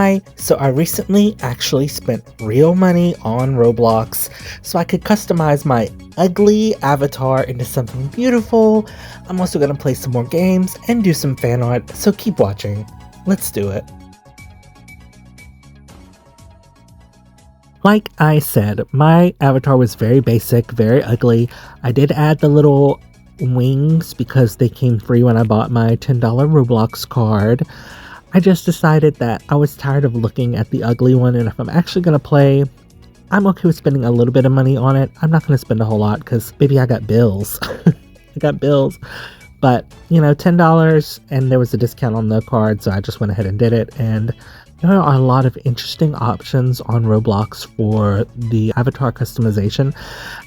Hi, so I recently actually spent real money on Roblox so I could customize my ugly avatar into something beautiful. I'm also going to play some more games and do some fan art, so keep watching. Let's do it. Like I said, my avatar was very basic, very ugly. I did add the little wings because they came free when I bought my $10 Roblox card. I just decided that I was tired of looking at the ugly one, and if I'm actually going to play, I'm okay with spending a little bit of money on it. I'm not going to spend a whole lot because baby, I got bills. I got bills. But, you know, $10, and there was a discount on the card, so I just went ahead and did it. And there are a lot of interesting options on Roblox for the avatar customization.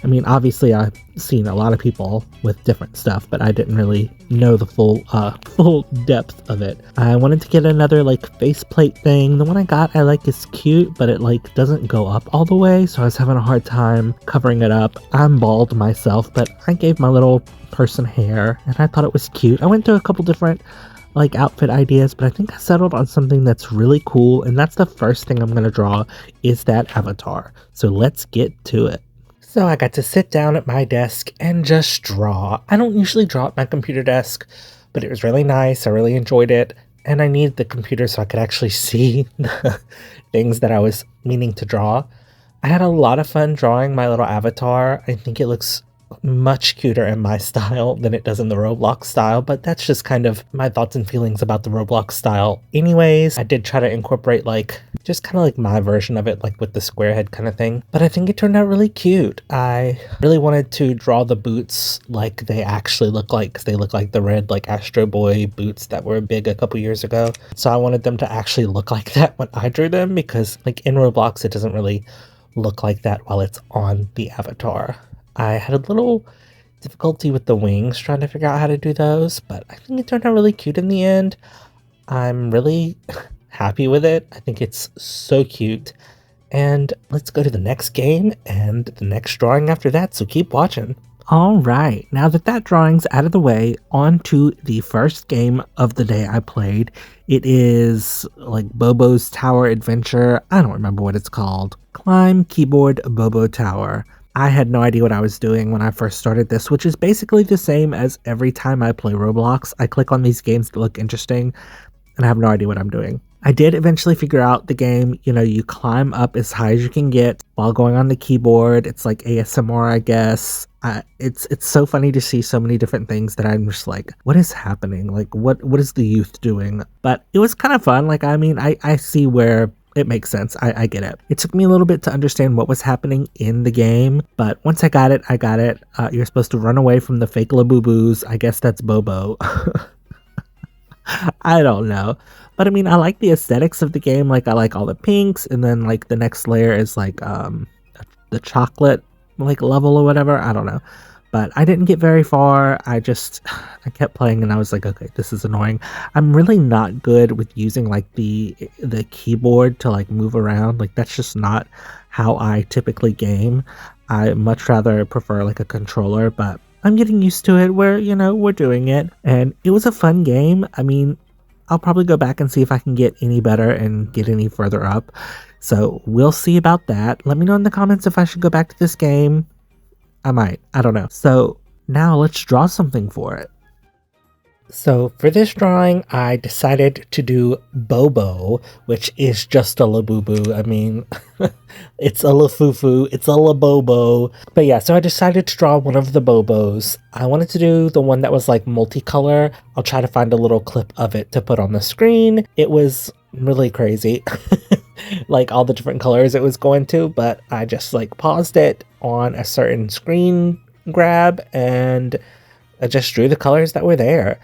I mean, obviously I've seen a lot of people with different stuff, but I didn't really know the full depth of it. I wanted to get another like faceplate thing. The one I got I like is cute, but it like doesn't go up all the way, so I was having a hard time covering it up. I'm bald myself, but I gave my little person hair and I thought it was cute. I went to a couple different like outfit ideas, but I think I settled on something that's really cool, and that's the first thing I'm going to draw is that avatar. So let's get to it. So I got to sit down at my desk and just draw. I don't usually draw at my computer desk, but it was really nice. I really enjoyed it, and I needed the computer so I could actually see the things that I was meaning to draw. I had a lot of fun drawing my little avatar. I think it looks much cuter in my style than it does in the Roblox style, but that's just kind of my thoughts and feelings about the Roblox style. Anyways, I did try to incorporate like just kind of like my version of it, like with the square head kind of thing, but I think it turned out really cute. I really wanted to draw the boots like they actually look like, because they look like the red like Astro Boy boots that were big a couple years ago. So I wanted them to actually look like that when I drew them, because like in Roblox it doesn't really look like that while it's on the avatar. I had a little difficulty with the wings trying to figure out how to do those, but I think it turned out really cute in the end. I'm really happy with it. I think it's so cute. And let's go to the next game and the next drawing after that, so keep watching. Alright, now that drawing's out of the way, on to the first game of the day I played. It is like Bobo's Tower Adventure. I don't remember what it's called. Climb Keyboard Bobo Tower. I had no idea what I was doing when I first started this, which is basically the same as every time I play Roblox. I click on these games that look interesting, and I have no idea what I'm doing. I did eventually figure out the game. You know, you climb up as high as you can get while going on the keyboard. It's like ASMR, I guess. It's so funny to see so many different things that I'm just like, what is happening? Like, what is the youth doing? But it was kind of fun. Like, I mean, I see where it makes sense. I get it. It took me a little bit to understand what was happening in the game, but once I got it, I got it. You're supposed to run away from the fake Labubu's. I guess that's Bobo. I don't know. But I mean, I like the aesthetics of the game. Like, I like all the pinks, and then like the next layer is like the chocolate like level or whatever. I don't know. But I didn't get very far. I kept playing and I was like, okay, this is annoying. I'm really not good with using like the keyboard to like move around. Like, that's just not how I typically game. I much rather prefer like a controller, but I'm getting used to it where, you know, we're doing it. And it was a fun game. I mean, I'll probably go back and see if I can get any better and get any further up. So we'll see about that. Let me know in the comments if I should go back to this game. I might. I don't know. So now let's draw something for it. So for this drawing, I decided to do Bobo, which is just a Labubu. I mean, it's a Lafufu, it's a Labobo. But yeah, so I decided to draw one of the Bobos. I wanted to do the one that was like multicolor. I'll try to find a little clip of it to put on the screen. It was really crazy. Like all the different colors it was going to, but I just like paused it on a certain screen grab and I just drew the colors that were there.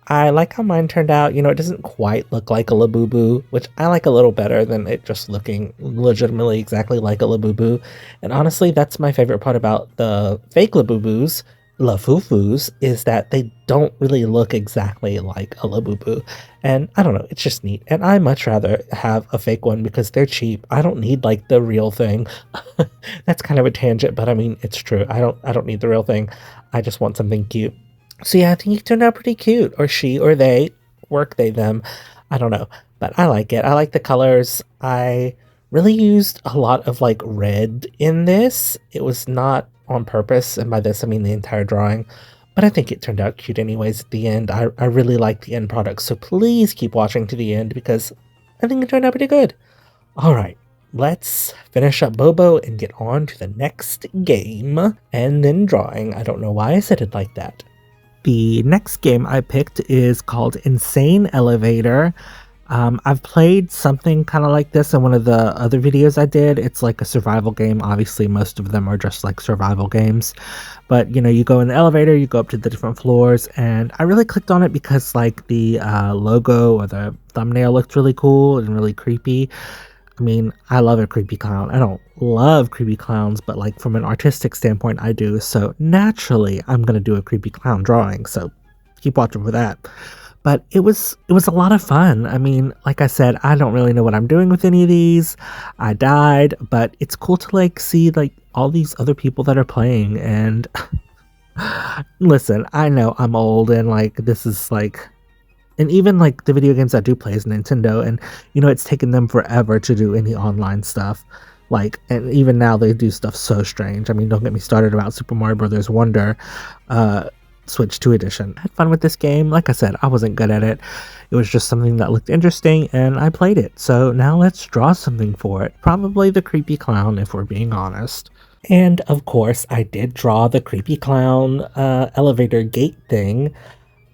I like how mine turned out. You know, it doesn't quite look like a Labubu, which I like a little better than it just looking legitimately exactly like a Labubu. And honestly, that's my favorite part about the fake Labubus, Lafufus, is that they don't really look exactly like a Labubu. And I don't know, it's just neat. And I much rather have a fake one because they're cheap. I don't need like the real thing. That's kind of a tangent, but I mean, it's true. I don't need the real thing. I just want something cute. So yeah, I think he turned out pretty cute. Or she, or they, work, they, them. I don't know. but I like it. I like the colors. I really used a lot of like red in this. It was not on purpose, and by this I mean the entire drawing, but I think it turned out cute anyways at the end. I really like the end product, so please keep watching to the end because I think it turned out pretty good. Alright, let's finish up Bobo and get on to the next game, and then drawing. I don't know why I said it like that. The next game I picked is called Insane Elevator. I've played something kind of like this in one of the other videos I did. It's like a survival game. Obviously, most of them are just like survival games. But, you know, you go in the elevator, you go up to the different floors, and I really clicked on it because like the logo or the thumbnail looked really cool and really creepy. I mean, I love a creepy clown. I don't love creepy clowns, but like from an artistic standpoint, I do. So naturally, I'm going to do a creepy clown drawing. So keep watching for that. But it was a lot of fun. I mean, like I said, I don't really know what I'm doing with any of these. I died, but it's cool to like see like all these other people that are playing. And listen, I know I'm old and like this is like, and even like the video games I do play is Nintendo, and you know it's taken them forever to do any online stuff. Like, and even now they do stuff so strange. I mean, don't get me started about Super Mario Brothers Wonder. Switch 2 edition. I had fun with this game. Like I said, I wasn't good at it. It was just something that looked interesting and I played it. So now let's draw something for it. Probably the creepy clown if we're being honest. And of course I did draw the creepy clown elevator gate thing.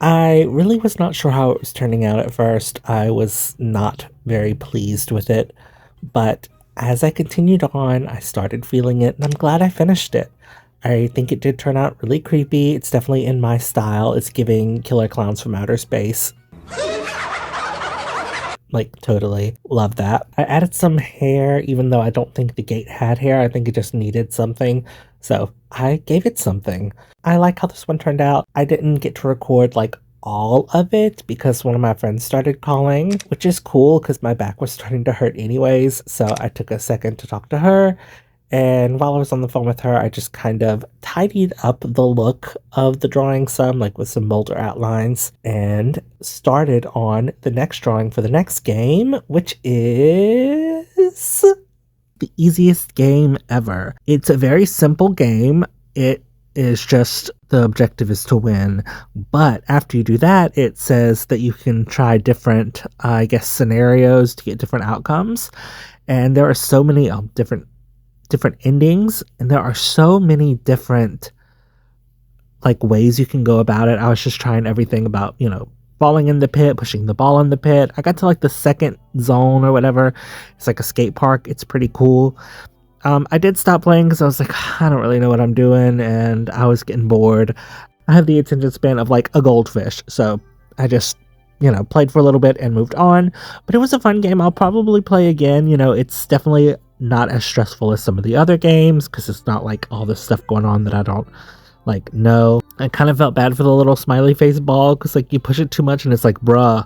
I really was not sure how it was turning out at first. I was not very pleased with it. But as I continued on, I started feeling it and I'm glad I finished it. I think it did turn out really creepy. It's definitely in my style. It's giving Killer Clowns from Outer Space. Like, totally. Love that. I added some hair, even though I don't think the gate had hair. I think it just needed something. So I gave it something. I like how this one turned out. I didn't get to record, like, all of it because one of my friends started calling, which is cool because my back was starting to hurt anyways. So I took a second to talk to her. And while I was on the phone with her, I just kind of tidied up the look of the drawing some, like with some bolder outlines, and started on the next drawing for the next game, which is the easiest game ever. It's a very simple game. It is just the objective is to win. But after you do that, it says that you can try different, I guess, scenarios to get different outcomes. And there are so many different endings, and there are so many different like ways you can go about it. I was just trying everything about, you know, falling in the pit, pushing the ball in the pit. I got to like the second zone or whatever. It's like a skate park. It's pretty cool. I did stop playing because I was like, I don't really know what I'm doing, and I was getting bored. I have the attention span of like a goldfish, so I just, you know, played for a little bit and moved on. But it was a fun game. I'll probably play again. You know, it's definitely not as stressful as some of the other games because it's not like all this stuff going on that I don't like know. I kind of felt bad for the little smiley face ball because like you push it too much and it's like bruh.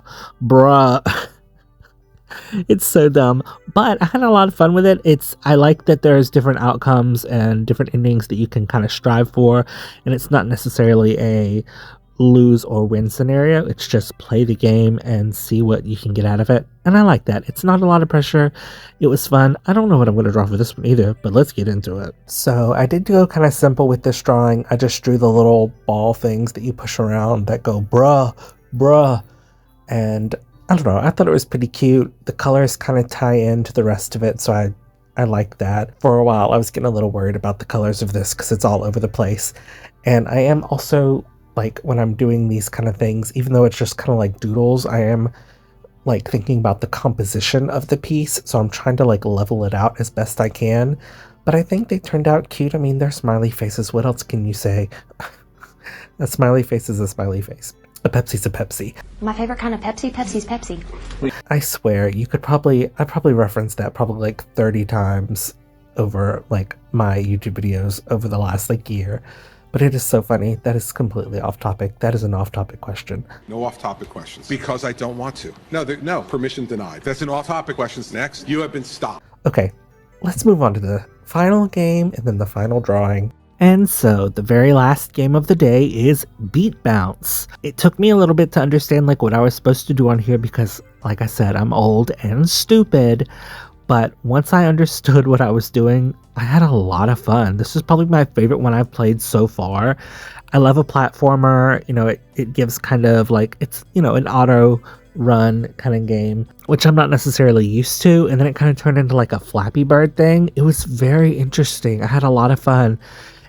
It's so dumb, but I had a lot of fun with it. I like that there's different outcomes and different endings that you can kind of strive for, and it's not necessarily a lose or win scenario. It's just play the game and see what you can get out of it, and I like that. It's not a lot of pressure. It was fun. I don't know what I'm going to draw for this one either, but let's get into it. So I did go kind of simple with this drawing. I just drew the little ball things that you push around that go bruh, and I don't know, I thought it was pretty cute. The colors kind of tie into the rest of it, so I like that. For a while I was getting a little worried about the colors of this because it's all over the place, and I am also like, when I'm doing these kind of things, even though it's just kind of like doodles, I am like thinking about the composition of the piece, so I'm trying to like level it out as best I can. But I think they turned out cute. I mean, they're smiley faces. What else can you say? A smiley face is a smiley face. A Pepsi's a Pepsi. My favorite kind of Pepsi's Pepsi. I swear, I probably referenced that probably like 30 times over like my YouTube videos over the last like year. But it is so funny. That is completely off topic. That is an off-topic question. No off-topic questions. Because I don't want to. No, permission denied. That's an off-topic questions. Next, you have been stopped. Okay, let's move on to the final game and then the final drawing. And so the very last game of the day is Beat Bounce. It took me a little bit to understand like what I was supposed to do on here because Like I said, I'm old and stupid, but once I understood what I was doing, I had a lot of fun. This is probably my favorite one I've played so far. I love a platformer, it gives kind of like, it's, an auto run kind of game, which I'm not necessarily used to, and then it kind of turned into like a Flappy Bird thing. It was very interesting. I had a lot of fun.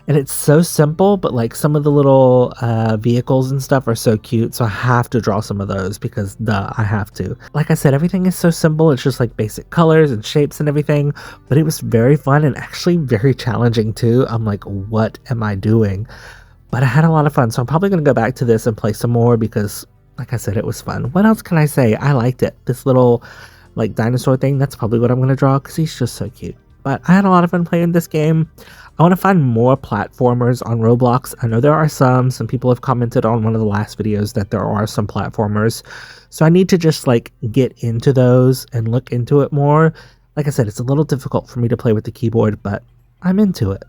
And it's so simple, but like some of the little vehicles and stuff are so cute. So I have to draw some of those because I have to. Like I said, everything is so simple. It's just like basic colors and shapes and everything. But it was very fun and actually very challenging too. I'm like, what am I doing? But I had a lot of fun. So I'm probably going to go back to this and play some more because, like I said, it was fun. What else can I say? I liked it. This little like dinosaur thing, that's probably what I'm going to draw because he's just so cute. But I had a lot of fun playing this game. I want to find more platformers on Roblox. I know there are some people have commented on one of the last videos that there are some platformers. So I need to just like get into those and look into it more. Like I said, it's a little difficult for me to play with the keyboard, but I'm into it.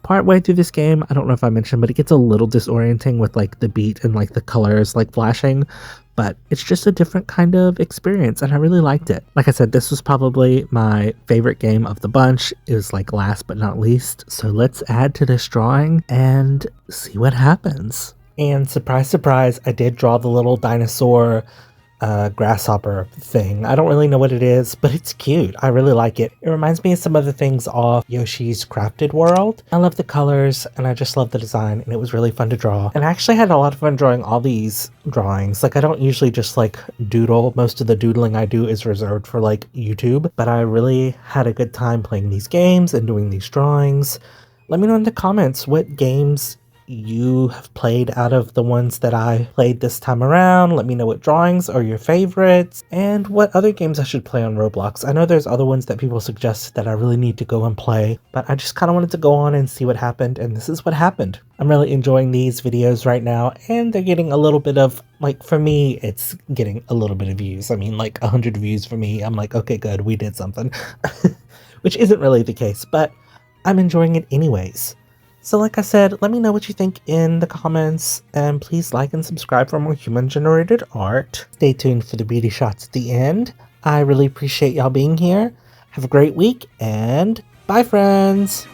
Part way through this game, I don't know if I mentioned, but it gets a little disorienting with like the beat and like the colors like flashing, but it's just a different kind of experience and I really liked it. Like I said, this was probably my favorite game of the bunch. It was like last but not least. So let's add to this drawing and see what happens. And surprise, surprise, I did draw the little dinosaur grasshopper thing. I don't really know what it is, but it's cute. I really like it. It reminds me of some of the things off Yoshi's Crafted World. I love the colors and I just love the design and it was really fun to draw. And I actually had a lot of fun drawing all these drawings. Like I don't usually just like doodle. Most of the doodling I do is reserved for like YouTube, but I really had a good time playing these games and doing these drawings. Let me know in the comments what games you have played out of the ones that I played this time around. Let me know what drawings are your favorites and what other games I should play on Roblox. I know there's other ones that people suggested that I really need to go and play, but I just kind of wanted to go on and see what happened, and this is what happened. I'm really enjoying these videos right now, and they're getting a little bit of, like, for me, it's getting a little bit of views. I mean, like 100 views for me. I'm like, okay, good, we did something. Which isn't really the case, but I'm enjoying it anyways. So like I said, let me know what you think in the comments, and please like and subscribe for more human-generated art. Stay tuned for the beauty shots at the end. I really appreciate y'all being here. Have a great week, and bye friends!